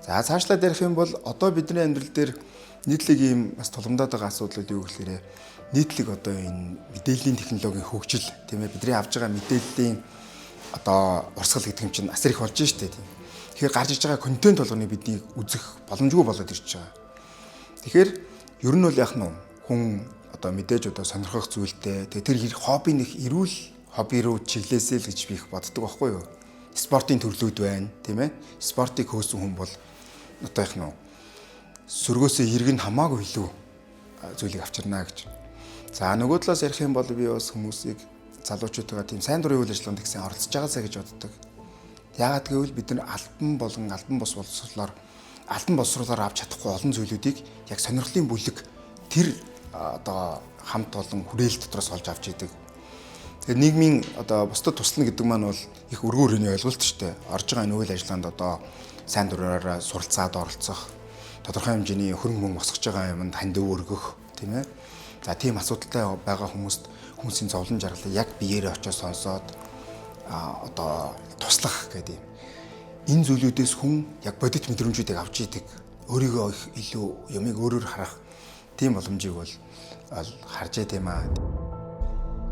За цаашлаад ярих юм бол одоо бидний амьдрал дээр нийтлэг ийм бас тулгамдаад байгаа асуудлууд юу гэхээр нийтлэг одоо энэ мэдээллийн технологийн хөгжил тийм ээ бидний авж байгаа мэдээллийн одоо урсгал гэдэг юм чинь асар их болж штэ тийм. Тэгэхээр гарч иж байгаа контент болгоныг бидний үзэх боломжгүй болоод ирж байгаа. Тэгэхээр ер нь бол яах нь хүн одоо мэдээж одоо сонирхох зүйлтэй тэр хобби нэг эрүүл хобби руу чиглээсэй л гэж би их боддог байхгүй юу? Спортын төрлүүд байна тийм ээ. Спортыг хөөсөн хүн бол одоо яах нь сөргөөсөө эрг нь хамаагүй илүү зүйлийг авчирна гэж. За нөгөө талаас ярих юм бол би бас хүмүүсийг залуучуудаа тийм сайн дурын үйл ажиллагаанд гэсэн оролцож байгаасаа гэж боддог. Яагаад гэвэл бид нар албан бус боловсруулаар авч чадахгүй олон зүйлүүдийг яг сонирхлын бүлэг тэр одоо хамт олон хүрээлэл дотроос олж авч идэг. Тэгэхээр нийгмийн одоо бусдад туслана гэдэг маань бол их өргөн өрөөний ойлголт шүү дээ. Орж байгаа энэ үйл ажиллагаанд одоо сайн дураараа суралцаад оролцох, тодорхой хэмжээний хөрөнгө мөнгө босгож байгаа юмд хандив өргөх, тийм ээ. За тийм асуудалтай байгаа хүмүүсийн зовлон жаргалыг яг биеэрээ очиж сонсоод одоо туслах гэдэг юм. Энэ зүйлүүдээс хүн яг бодит мэдрэмжүүдийг авч идэг. Өөрийгөө их илүү юмыг өөрөөр харах тийм боломжийг бол харж яа тийм аа.